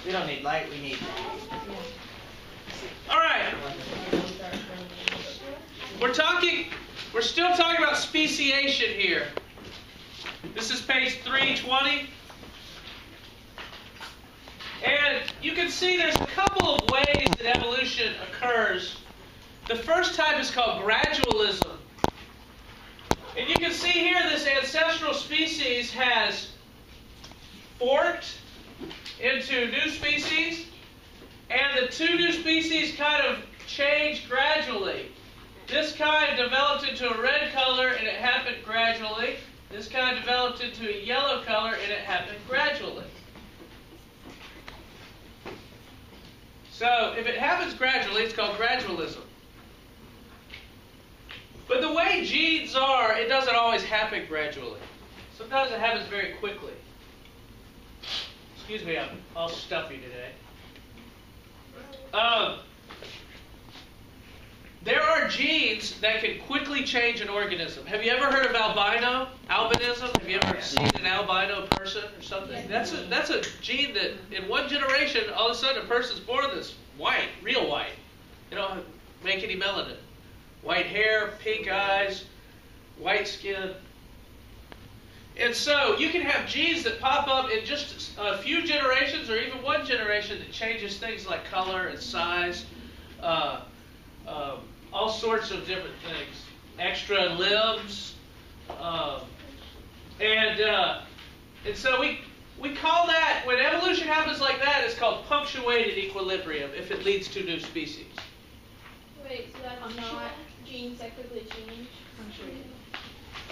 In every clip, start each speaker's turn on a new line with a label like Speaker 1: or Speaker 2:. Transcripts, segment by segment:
Speaker 1: We don't need light, we need...
Speaker 2: All right. We're still talking about speciation here. This is page 320. And you can see there's a couple of ways that evolution occurs. The first type is called gradualism. And you can see here this ancestral species has forked into new species, and the two new species kind of changed gradually. This kind developed into a red color, and it happened gradually. This kind developed into a yellow color, and it happened gradually. So if it happens gradually, it's called gradualism. But the way genes are, it doesn't always happen gradually. Sometimes it happens very quickly. Excuse me, I'm all stuffy today. There are genes that can quickly change an organism. Have you ever heard of albinism? Have you ever seen an albino person or something? That's a gene that in one generation, all of a sudden a person's born this white, real white. They don't make any melanin. White hair, pink eyes, white skin. And so you can have genes that pop up in just a few generations or even one generation that changes things like color and size, all sorts of different things. Extra limbs. And so we call that, when evolution happens like that, it's called punctuated equilibrium if it leads to new species.
Speaker 3: Wait, so that's not genes that quickly change? Punctuated.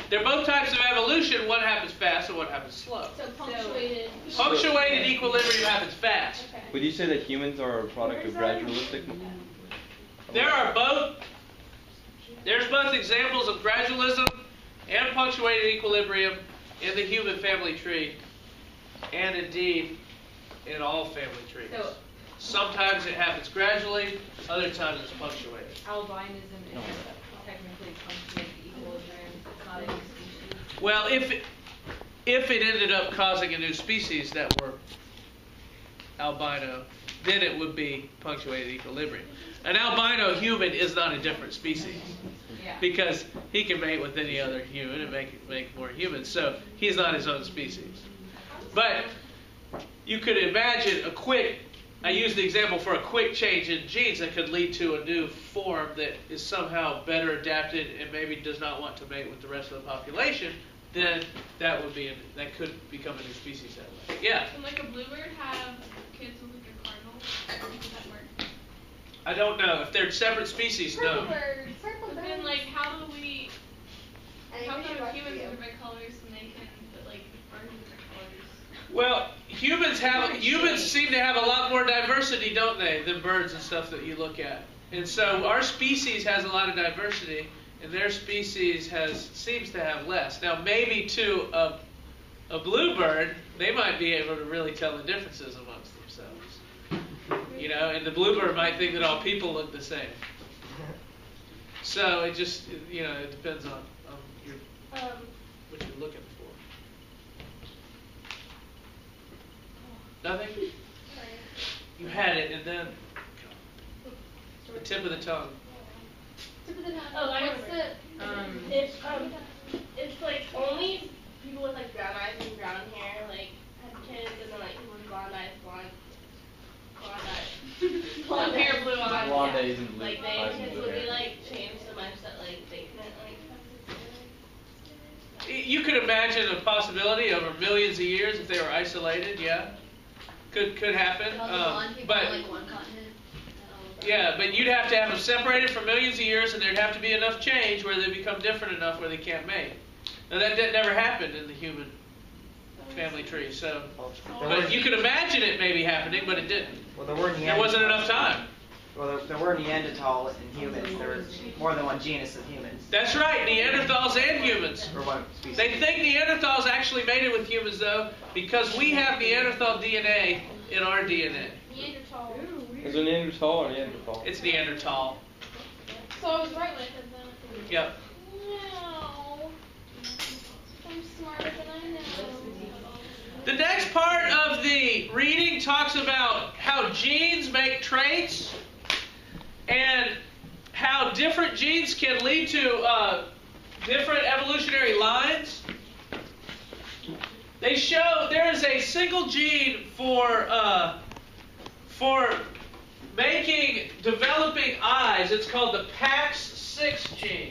Speaker 2: They're both types of evolution. One happens fast and one happens slow.
Speaker 3: So punctuated.
Speaker 2: Punctuated equilibrium happens fast.
Speaker 3: Okay.
Speaker 4: Would you say that humans are a product of gradualistic?
Speaker 2: There's both examples of gradualism and punctuated equilibrium in the human family tree, and indeed in all family trees. So, sometimes it happens gradually, other times it's punctuated.
Speaker 5: Albinism is technically punctuated equilibrium. It's not a new species.
Speaker 2: Well, if it ended up causing a new species that were albino, then it would be punctuated equilibrium. An albino human is not a different species, because he can mate with any other human and make more humans. So he's not his own species. But you could imagine I use the example for a quick change in genes that could lead to a new form that is somehow better adapted and maybe does not want to mate with the rest of the population. Then that could become a new species that way. Yeah.
Speaker 3: Can like a bluebird have kids with like a cardinal? Or does that work?
Speaker 2: I don't know. If they're separate species, no.
Speaker 3: But then like how come humans have different colors and they can put like birds with different colors?
Speaker 2: Well, humans seem to have a lot more diversity, don't they, than birds and stuff that you look at. And so our species has a lot of diversity, and their species seems to have less. Now, maybe to a bluebird, they might be able to really tell the differences amongst themselves. You know, and the bluebird might think that all people look the same. So it just, it depends on what you're looking for. Nothing? You had it, and then the tip of the tongue.
Speaker 3: Oh, I remember.
Speaker 6: It's like only people with like brown eyes and brown hair like have kids, and then like people with blonde eyes, blonde hair, blue eyes.
Speaker 4: Blonde eyes and blue
Speaker 6: like
Speaker 4: eyes.
Speaker 6: Kids would be like changed so much that like they couldn't like.
Speaker 2: You could imagine a possibility over millions of years if they were isolated. Yeah, could happen. But you'd have to have them separated for millions of years, and there'd have to be enough change where they become different enough where they can't mate. Now that never happened in the human family tree. So, but you could imagine it maybe happening, but it didn't.
Speaker 1: Well, there
Speaker 2: wasn't enough time.
Speaker 1: Well, there were Neanderthals and humans. There was more than one genus of humans.
Speaker 2: That's right, Neanderthals and humans.
Speaker 1: Or one species.
Speaker 2: They think Neanderthals actually mated with humans, though, because we have Neanderthal DNA in our DNA.
Speaker 3: Neanderthal.
Speaker 4: Is it Neanderthal or Neanderthal?
Speaker 2: It's Neanderthal.
Speaker 3: So I was right when I said that.
Speaker 2: Yep.
Speaker 3: No. I'm smarter than I know.
Speaker 2: The next part reading talks about how genes make traits and how different genes can lead to different evolutionary lines. They show there is a single gene for developing eyes. It's called the PAX6 gene.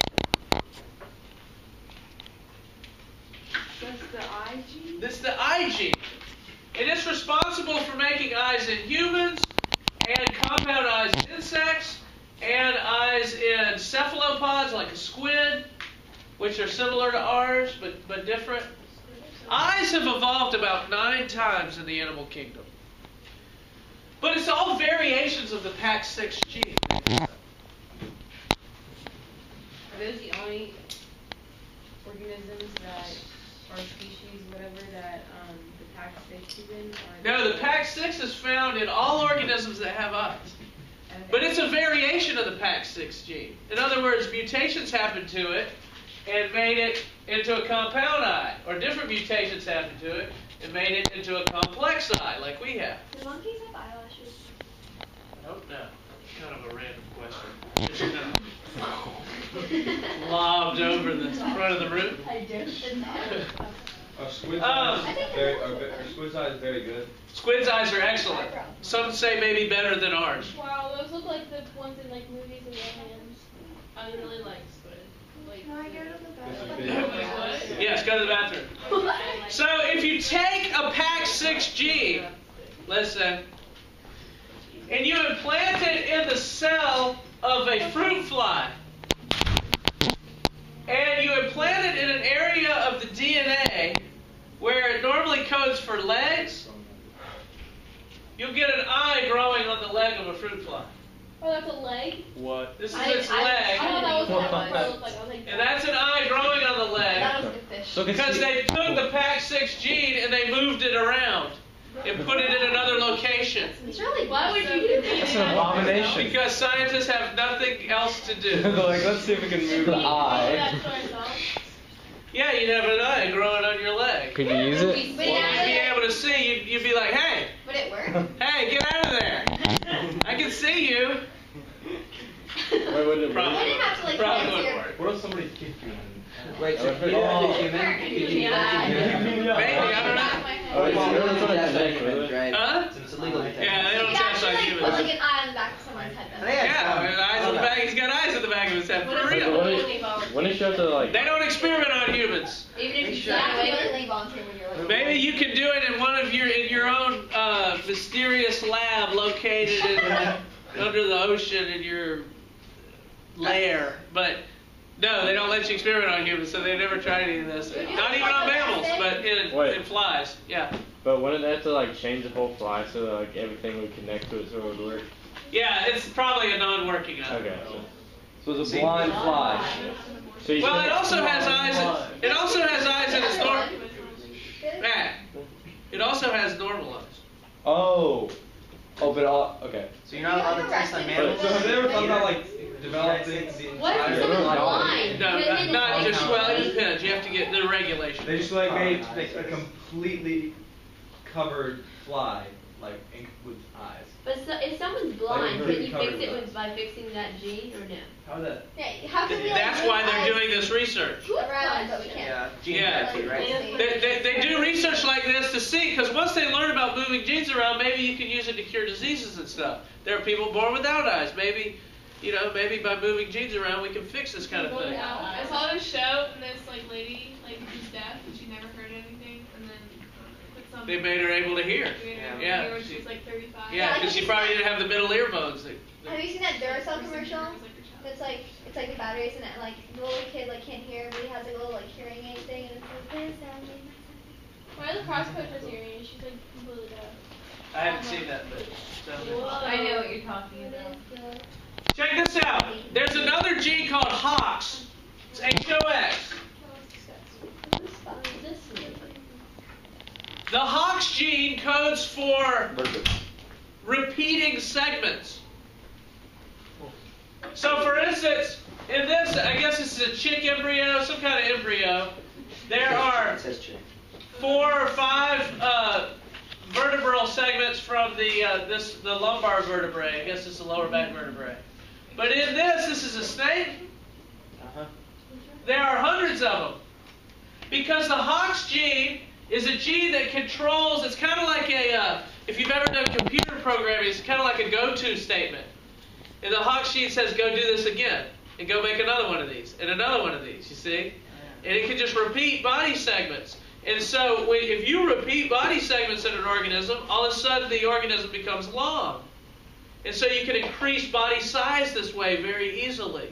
Speaker 5: That's the eye gene?
Speaker 2: This is the eye gene. And it's responsible for making eyes in humans and compound eyes in insects and eyes in cephalopods like a squid, which are similar to ours but different. Eyes have evolved about 9 times in the animal kingdom. But it's all variations of the PAX6 gene.
Speaker 5: Are those the only organisms that, or species, whatever, that the PAX6 is in?
Speaker 2: No, the PAX6 is found in all organisms that have eyes. But it's a variation of the PAX6 gene. In other words, mutations happened to it and made it into a compound eye. Or different mutations happened to it and made it into a complex eye, like we have.
Speaker 6: Do monkeys have eyelashes?
Speaker 2: I don't know. Kind of a random question. Just lobbed over the front of the room.
Speaker 6: I don't know.
Speaker 4: Are squid's eyes very good?
Speaker 2: Squid's eyes are excellent. Some say maybe better than ours.
Speaker 6: Wow, those look like the ones in like movies and aliens. I really like squid. Like, can I go to the bathroom?
Speaker 2: Yes, go to the bathroom. So if you take a PAX6 gene, listen, and you implant it in the cell of a fruit fly, and you implant it in an area of the DNA where it normally codes for legs, you'll get an eye growing on the leg of a fruit fly.
Speaker 6: Oh, that's a leg?
Speaker 4: What?
Speaker 2: This is its leg.
Speaker 6: I thought that was what it looked like. I was like,
Speaker 2: And that's an eye growing on the leg.
Speaker 6: that was like a fish.
Speaker 4: So
Speaker 2: Because they took the PAX6 gene and they moved it around and put it in another location.
Speaker 6: It's really why would you do
Speaker 4: That's an abomination.
Speaker 2: Because scientists have nothing else to do.
Speaker 4: They're like, let's see if we can move the eye.
Speaker 2: Yeah, you'd have an eye growing on your leg.
Speaker 4: Could you use it?
Speaker 2: You'd be able to see. You'd be like, hey,
Speaker 6: Would it work?
Speaker 2: hey, get out of there. I can see you.
Speaker 4: Why wouldn't it
Speaker 2: Probably,
Speaker 6: Wouldn't it have to, like,
Speaker 2: probably
Speaker 6: connect
Speaker 2: wouldn't
Speaker 6: your-
Speaker 2: work.
Speaker 4: What if somebody kicked you?
Speaker 7: Wait, so
Speaker 4: That would
Speaker 7: you
Speaker 4: hurt.
Speaker 7: have the
Speaker 2: Maybe,
Speaker 7: human?
Speaker 2: I don't know.
Speaker 7: Oh, it's
Speaker 4: Well,
Speaker 7: illegal to
Speaker 4: that's
Speaker 7: test
Speaker 4: not
Speaker 7: humans, right?
Speaker 2: Huh?
Speaker 7: So it's illegal to test.
Speaker 2: Yeah, they don't
Speaker 6: You
Speaker 2: test
Speaker 6: actually
Speaker 2: on
Speaker 6: like
Speaker 2: humans.
Speaker 6: put like an eye on the back of someone's head. Then.
Speaker 2: Yeah, and eyes on the back. He's got eyes at the back of his head for real.
Speaker 4: When did you have to like?
Speaker 2: They don't experiment on humans.
Speaker 6: Even if you
Speaker 7: Sure.
Speaker 6: completely volunteer when you're like.
Speaker 2: Maybe you can do it in your own mysterious lab located under the ocean in your lair. But no, they don't let you experiment on humans, so they never tried any of this. Not even on mammals, but in flies. Yeah.
Speaker 4: But wouldn't they have to like change the whole fly so that like everything would connect to it so it would work?
Speaker 2: Yeah, it's probably a non-working eye.
Speaker 4: Okay.
Speaker 7: So it's a blind fly.
Speaker 4: So you
Speaker 2: Well,
Speaker 4: should-
Speaker 2: it also has eyes. It also has eyes in its normal. Matt, it also has normal eyes.
Speaker 4: Oh. Oh, but all okay.
Speaker 1: So you're not allowed to test on
Speaker 4: But,
Speaker 1: mammals?
Speaker 4: so have they ever thought about like developing the
Speaker 6: What if
Speaker 4: entire?
Speaker 6: someone's blind?
Speaker 2: No, not just well. It depends. You have to get the regulation.
Speaker 8: They just like made like a completely covered fly, like with eyes.
Speaker 9: But so, if someone's blind, can you fix it by fixing that gene or no?
Speaker 8: How that?
Speaker 6: Yeah, how can we, like,
Speaker 2: That's
Speaker 6: move
Speaker 2: why they're
Speaker 6: eyes
Speaker 2: doing this research.
Speaker 6: around, but we can't.
Speaker 1: Yeah, gene
Speaker 2: Yeah.
Speaker 1: therapy, right?
Speaker 2: They do research like this to see, because once they learn about moving genes around, maybe you can use it to cure diseases and stuff. There are people born without eyes. Maybe, maybe by moving genes around, we can fix this kind of thing.
Speaker 3: I saw this show, and this lady, who's deaf, and she never heard anything, and then put some.
Speaker 2: They made her able to hear. Yeah.
Speaker 3: When she was like 35.
Speaker 2: Yeah, because she probably didn't have the middle ear bones.
Speaker 6: Have you seen that Duracell commercial? It's like the batteries and it, like the little kid can't hear, but he has a little hearing aid thing, and it's like this sound.
Speaker 3: Why the cross coach was hearing, and she's completely deaf.
Speaker 2: I haven't seen that, but
Speaker 5: I know what you're talking about.
Speaker 2: check this out. There's another gene called HOX. It's HOX. The HOX gene codes for repeating segments. So, for instance, in this, I guess this is a chick embryo, some kind of embryo. There are
Speaker 7: It says chick.
Speaker 2: 4 or 5 vertebral segments segments from the lumbar vertebrae. I guess it's the lower back vertebrae. But in this is a snake. There are hundreds of them. Because the Hox gene is a gene that controls, it's kind of like if you've ever done computer programming, it's kind of like a go-to statement. And the Hox gene says, go do this again. And go make another one of these. And another one of these, you see? And it can just repeat body segments. And so if you repeat body segments in an organism, all of a sudden the organism becomes long. And so you can increase body size this way very easily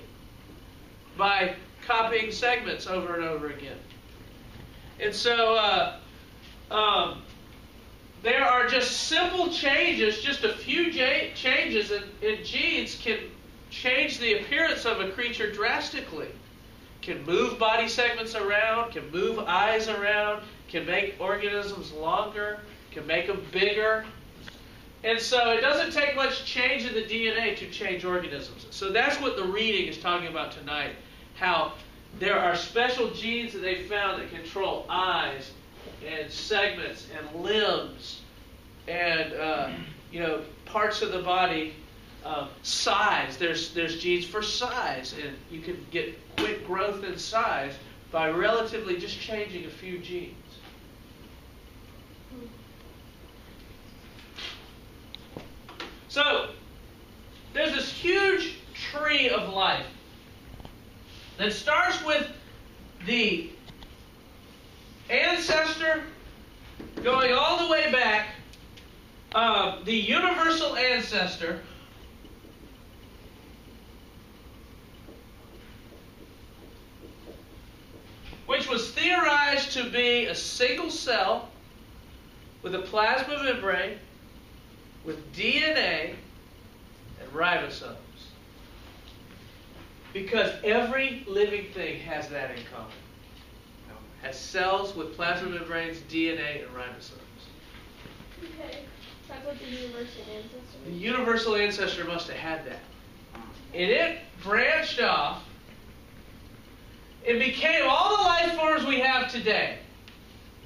Speaker 2: by copying segments over and over again. And so there are just simple changes, just a few changes in genes can change the appearance of a creature drastically. Can move body segments around, can move eyes around, can make organisms longer, can make them bigger. And so it doesn't take much change in the DNA to change organisms. So that's what the reading is talking about tonight, how there are special genes that they found that control eyes and segments and limbs and parts of the body. Size. There's genes for size, and you can get quick growth in size by relatively just changing a few genes. So there's this huge tree of life that starts with the ancestor going all the way back, the universal ancestor, which was theorized to be a single cell with a plasma membrane, with DNA and ribosomes. Because every living thing has that in common. Has cells with plasma membranes, DNA, and ribosomes.
Speaker 6: Okay. Talk about the universal ancestor.
Speaker 2: The universal ancestor must have had that. And it branched off. It became all the life forms we have today.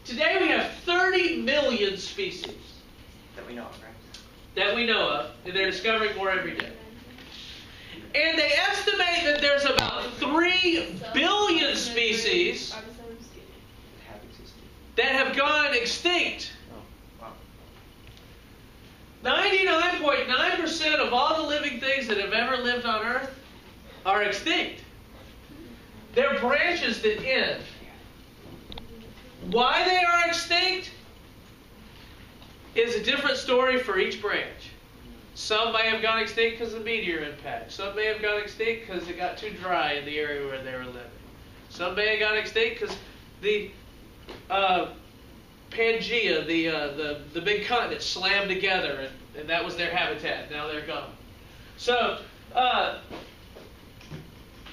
Speaker 2: Today we have 30 million species.
Speaker 1: That we know of, right?
Speaker 2: That we know of, and they're discovering more every day. And they estimate that there's about 3 billion species that have gone extinct. 99.9% of all the living things that have ever lived on Earth are extinct. They're branches that end. Why they are extinct is a different story for each branch. Some may have gone extinct because of meteor impact. Some may have gone extinct because it got too dry in the area where they were living. Some may have gone extinct because the Pangea, the big continent, slammed together, and that was their habitat. Now they're gone. So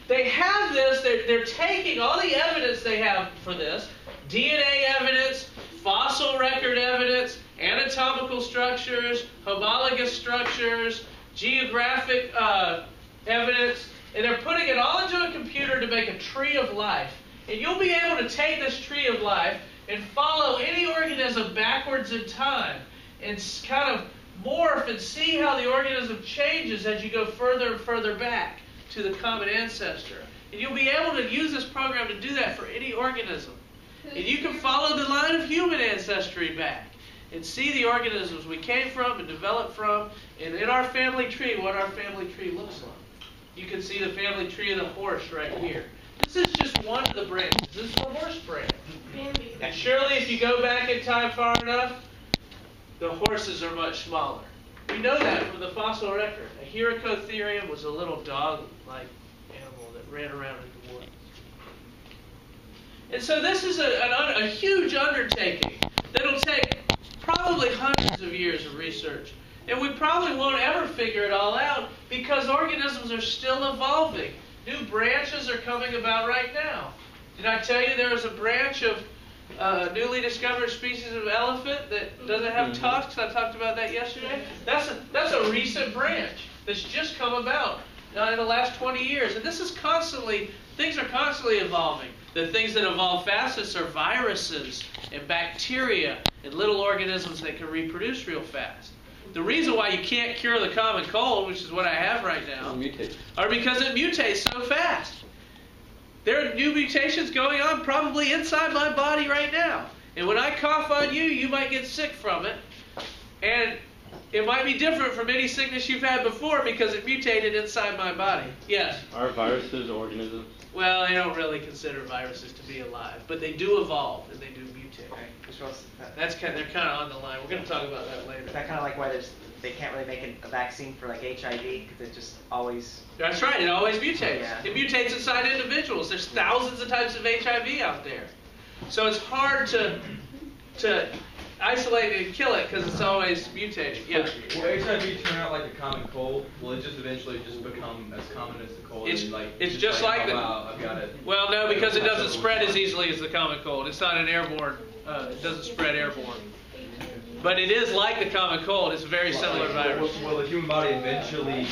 Speaker 2: they have this. They're taking all the evidence they have for this, DNA evidence, fossil record evidence, anatomical structures, homologous structures, geographic evidence, and they're putting it all into a computer to make a tree of life. And you'll be able to take this tree of life and follow any organism backwards in time and kind of morph and see how the organism changes as you go further and further back to the common ancestor. And you'll be able to use this program to do that for any organism. And you can follow the line of human ancestry back and see the organisms we came from and developed from, and in our family tree, what our family tree looks like. You can see the family tree of the horse right here. This is just one of the branches. This is the horse branch. And surely if you go back in time far enough, the horses are much smaller. We know that from the fossil record. A Hyracotherinium was a little dog-like animal that ran around in the woods. And so this is a huge undertaking that'll take probably hundreds of years of research. And we probably won't ever figure it all out because organisms are still evolving. New branches are coming about right now. Did I tell you there was a branch of newly discovered species of elephant that doesn't have tusks? I talked about that yesterday. That's a recent branch that's just come about in the last 20 years. And this is constantly, things are constantly evolving. The things that evolve fastest are viruses and bacteria and little organisms that can reproduce real fast. The reason why you can't cure the common cold, which is what I have right now, are because it mutates so fast. There are new mutations going on probably inside my body right now. And when I cough on you, you might get sick from it. And it might be different from any sickness you've had before because it mutated inside my body. Yes?
Speaker 4: Are viruses organisms?
Speaker 2: Well, I don't really consider viruses to be alive, but they do evolve and they do mutate. They're kind of on the line. We're going to talk about that later.
Speaker 1: Is that kind of like why they can't really make a vaccine for like HIV because it just always...
Speaker 2: That's right. It always mutates.
Speaker 1: Yeah.
Speaker 2: It mutates inside individuals. There's thousands of types of HIV out there. So it's hard to isolate it and kill it because it's always mutated. Yeah.
Speaker 8: Will HIV turn out like a common cold? Will it just eventually just become as common as the cold?
Speaker 2: It's just like the...
Speaker 8: Wow, I've got it.
Speaker 2: Well, no, because it doesn't spread as easily as the common cold. It's not an airborne... it doesn't spread airborne. But it is like the common cold. It's a very similar virus.
Speaker 8: Will the human body eventually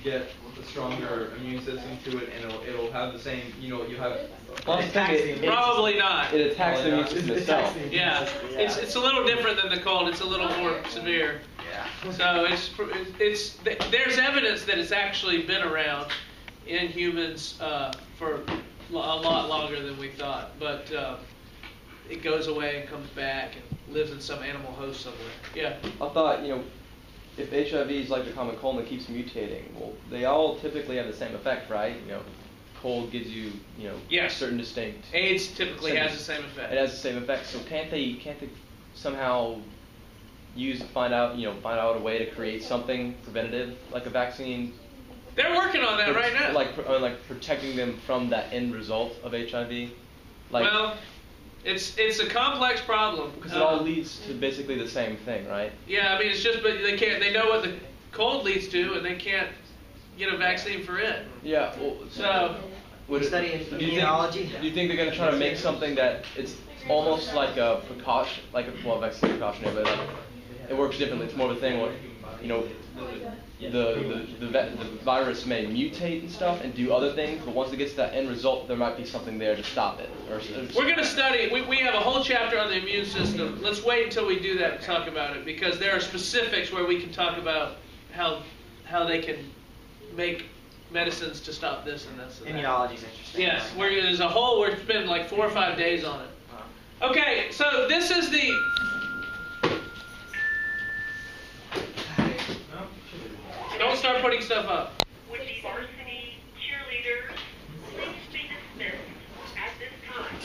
Speaker 8: get a stronger immune system to it, and it'll have the same, you have...
Speaker 2: Probably not.
Speaker 7: It attacks the immune system itself.
Speaker 2: Yeah, it's a little different than the cold. It's a little more severe.
Speaker 1: Yeah.
Speaker 2: So there's evidence that it's actually been around in humans for a lot longer than we thought, but it goes away and comes back and lives in some animal host somewhere. Yeah.
Speaker 7: I thought, if HIV is like the common cold and it keeps mutating, well, they all typically have the same effect, right? Cold gives you,
Speaker 2: Yes.
Speaker 7: certain distinct.
Speaker 2: AIDS typically has the same effect.
Speaker 7: It has the same effect. So can't they somehow find out a way to create something preventative like a vaccine?
Speaker 2: They're working on that right now.
Speaker 7: Like protecting them from that end result of HIV.
Speaker 2: Well, it's a complex problem
Speaker 7: because it all leads to basically the same thing, right?
Speaker 2: Yeah, I mean it's just, but they know what the cold leads to, and they can't get a vaccine for it.
Speaker 7: Yeah. Well,
Speaker 1: We're studying immunology.
Speaker 7: Do you think they're going to try to make something that it's almost like a precaution, vaccine precautionary, but it works differently? It's more of a thing where, the virus may mutate and stuff and do other things, but once it gets to that end result, there might be something there to stop it.
Speaker 2: We're going to study. We have a whole chapter on the immune system. Let's wait until we do that to talk about it, because there are specifics where we can talk about how they can make medicines to stop this and this and that.
Speaker 1: Immunology is interesting.
Speaker 2: Yes, there's a whole, we're spending like 4 or 5 days on it. Okay, so this is the... Don't start putting stuff up.
Speaker 10: Would the varsity cheerleaders please be dismissed at this time?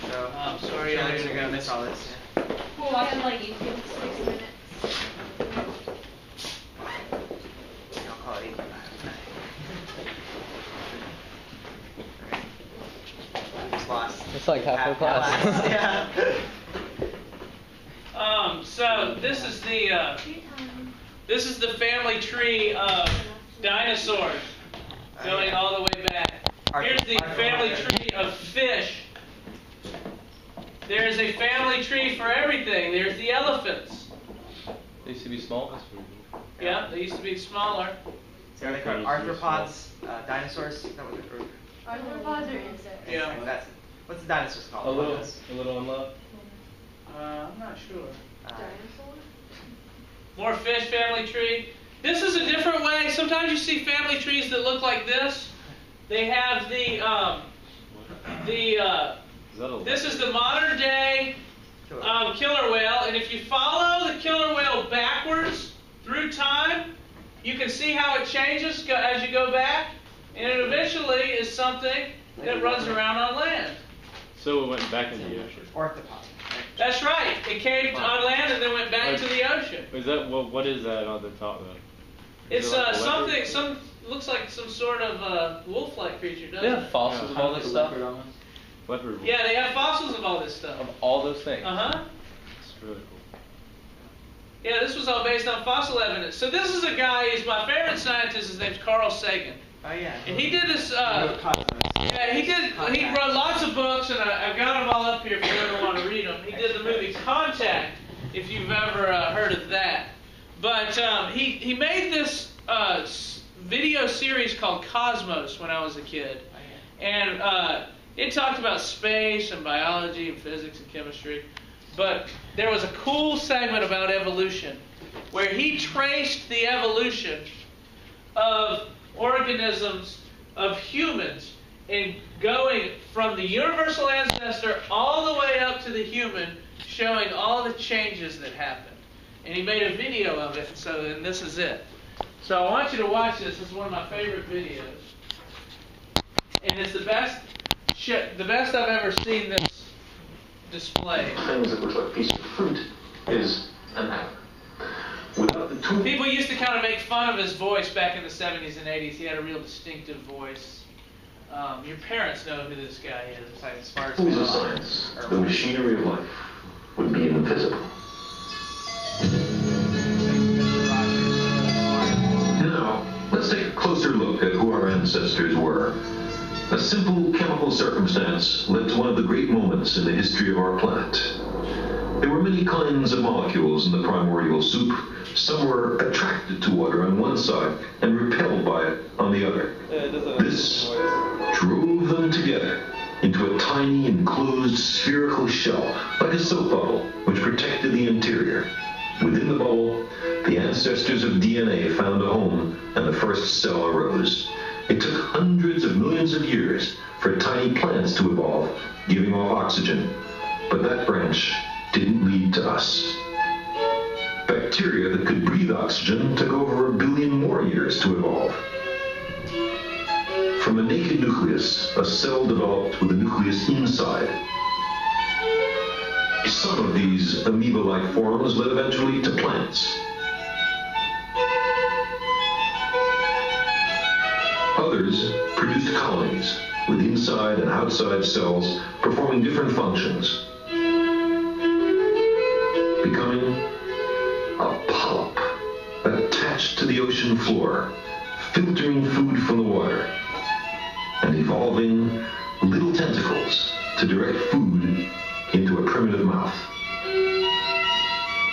Speaker 1: So,
Speaker 2: I'm sorry,
Speaker 1: you're going to miss all this. Yeah.
Speaker 5: Cool, I can like 6 minutes.
Speaker 1: I'll call it 8:05. Just lost.
Speaker 7: It's like half the class.
Speaker 1: Yeah.
Speaker 2: So this is the family tree of dinosaurs going all the way back. Here's the family tree of fish. There's a family tree for everything. There's the elephants.
Speaker 7: They used to be small.
Speaker 2: Yeah, they used to be smaller.
Speaker 1: So are they called arthropods, dinosaurs? Is that what they're
Speaker 5: Arthropods or insects?
Speaker 2: Yeah.
Speaker 1: What's the dinosaurs called?
Speaker 7: A little unloved.
Speaker 2: I'm not sure.
Speaker 5: Dinosaur?
Speaker 2: More fish family tree. This is a different way. Sometimes you see family trees that look like this. They have this is the modern day killer whale, and if you follow the killer whale backwards through time, you can see how it changes as you go back, and it eventually is something that runs around on land.
Speaker 4: So it went back into the ocean.
Speaker 1: Orthopod.
Speaker 2: That's right. It came on land and then went back to the ocean.
Speaker 4: Is that what is that on the top though?
Speaker 2: It's looks like some sort of wolf-like creature, doesn't
Speaker 7: They
Speaker 2: it?
Speaker 7: have fossils of all this stuff.
Speaker 4: Leopard.
Speaker 2: Yeah, they have fossils of all this stuff.
Speaker 7: Of all those things.
Speaker 4: It's really cool.
Speaker 2: Yeah, this was all based on fossil evidence. So this is a guy, he's my favorite scientist, his name's Carl Sagan.
Speaker 1: Oh yeah.
Speaker 2: And he did this, he wrote lots of books, and I've got them all up here if you ever want to read them. He did the movie Contact, if you've ever heard of that. But he made this video series called Cosmos when I was a kid. And it talked about space and biology and physics and chemistry. But there was a cool segment about evolution where he traced the evolution of organisms, of humans, and going from the universal ancestor all the way up to the human, showing all the changes that happened. And he made a video of it, and this is it. So I want you to watch this. This is one of my favorite videos. And it's the best I've ever seen this displayed.
Speaker 11: Things that look like a piece of fruit is an apple. Without the tool.
Speaker 2: People used to kind of make fun of his voice back in the 70s and 80s. He had a real distinctive voice. Your parents know who this guy is, as far as
Speaker 11: Tools of science, the machinery of life, would be invisible. Now, let's take a closer look at who our ancestors were. A simple chemical circumstance led to one of the great moments in the history of our planet. There were many kinds of molecules in the primordial soup. Some were attracted to water on one side and repelled by it on the other. This drove them together into a tiny enclosed spherical shell, like a soap bubble, which protected the interior. Within the bubble, the ancestors of DNA found a home, and the first cell arose. It took hundreds of millions of years for tiny plants to evolve, giving off oxygen. But that branch didn't lead to us. Bacteria that could breathe oxygen took over 1 billion more years to evolve. From a naked nucleus, a cell developed with a nucleus inside. Some of these amoeba-like forms led eventually to plants. Others produced colonies, with inside and outside cells performing different functions. Becoming a polyp attached to the ocean floor, filtering food from the water, and evolving little tentacles to direct food into a primitive mouth.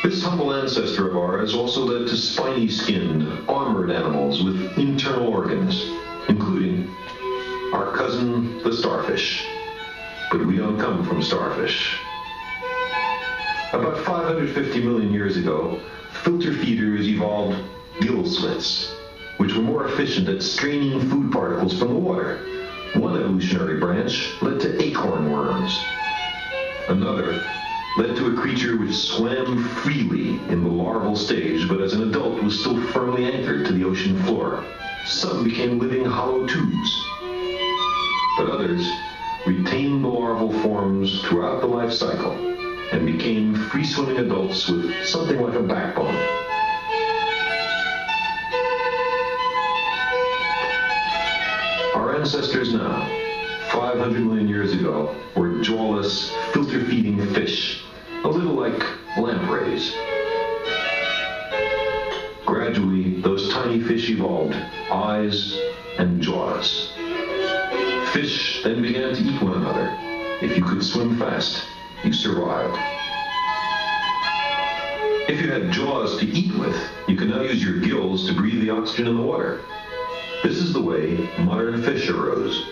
Speaker 11: This humble ancestor of ours also led to spiny-skinned, armored animals with internal organs, including our cousin, the starfish. But we don't come from starfish. About 550 million years ago, filter feeders evolved gill slits, which were more efficient at straining food particles from the water. One evolutionary branch led to acorn worms. Another led to a creature which swam freely in the larval stage, but as an adult was still firmly anchored to the ocean floor. Some became living hollow tubes, but others retained the larval forms throughout the life cycle and became free-swimming adults with something like a backbone. Our ancestors now, 500 million years ago, were jawless, filter-feeding fish, a little like lampreys. Gradually, those tiny fish evolved eyes and jaws. Fish then began to eat one another. If you could swim fast, you survived. If you had jaws to eat with, you could now use your gills to breathe the oxygen in the water. This is the way modern fish arose.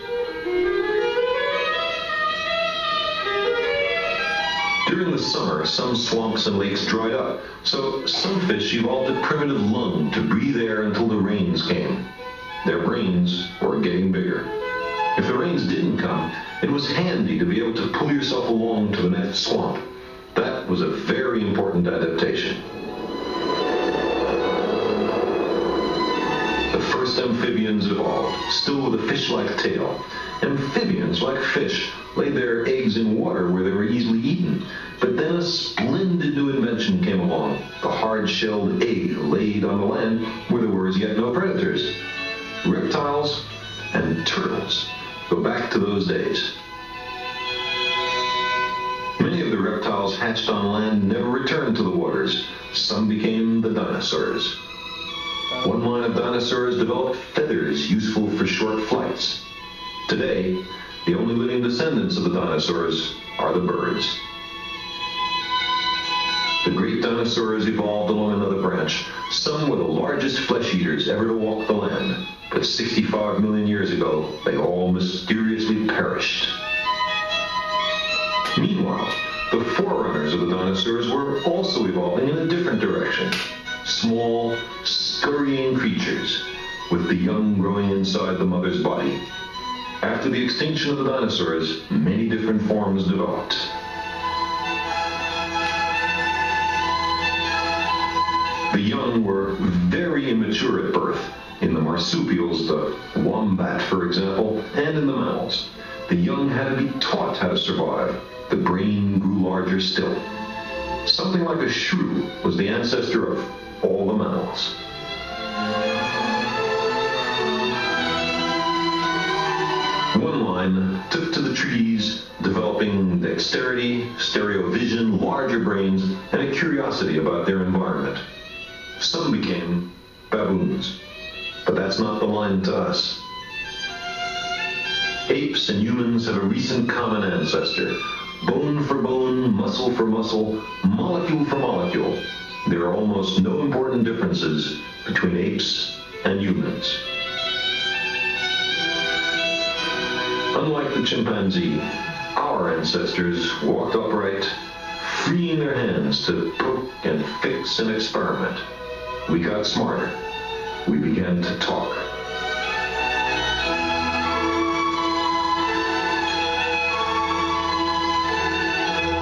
Speaker 11: During the summer, some swamps and lakes dried up, so some fish evolved a primitive lung to breathe air until the rains came. Their brains were getting bigger. If the rains didn't come, it was handy to be able to pull yourself along to the next swamp. That was a very important adaptation. The first amphibians evolved, still with a fish-like tail. Amphibians, like fish, laid their eggs in water where they were easily eaten. But then a splendid new invention came along, the hard-shelled egg laid on the land where there were as yet no predators. Reptiles and turtles go back to those days. Many of the reptiles hatched on land never returned to the waters. Some became the dinosaurs. One line of dinosaurs developed feathers useful for short flights. Today, the only living descendants of the dinosaurs are the birds. The great dinosaurs evolved along another branch. Some were the largest flesh eaters ever to walk the land, but 65 million years ago, they all mysteriously perished. Meanwhile, the forerunners of the dinosaurs were also evolving in a different direction. Small, scurrying creatures, with the young growing inside the mother's body. After the extinction of the dinosaurs, many different forms developed. The young were very immature at birth. In the marsupials, the wombat, for example, and in the mammals. The young had to be taught how to survive. The brain grew larger still. Something like a shrew was the ancestor of all the mammals. One line took to the trees, developing dexterity, stereovision, larger brains, and a curiosity about their environment. Some became baboons, but that's not the line to us. Apes and humans have a recent common ancestor. Bone for bone, muscle for muscle, molecule for molecule. There are almost no important differences between apes and humans. Unlike the chimpanzee, our ancestors walked upright, freeing their hands to poke and fix and experiment. We got smarter. We began to talk.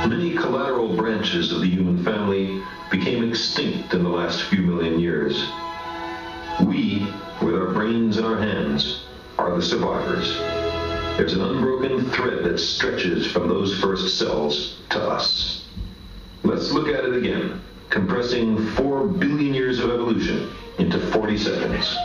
Speaker 11: Many collateral branches of the human family became extinct in the last few million years. We, with our brains in our hands, are the survivors. There's an unbroken thread that stretches from those first cells to us. Let's look at it again, compressing 4 billion years of evolution into 40 seconds.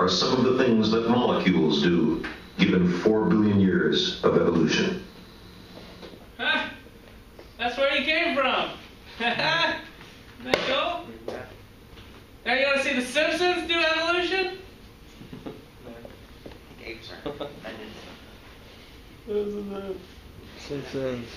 Speaker 11: Some of the things that molecules do, given 4 billion years of evolution.
Speaker 2: Huh? That's where you came from. There you go. Now you want to see the Simpsons do evolution?
Speaker 1: Apes are
Speaker 4: Simpsons.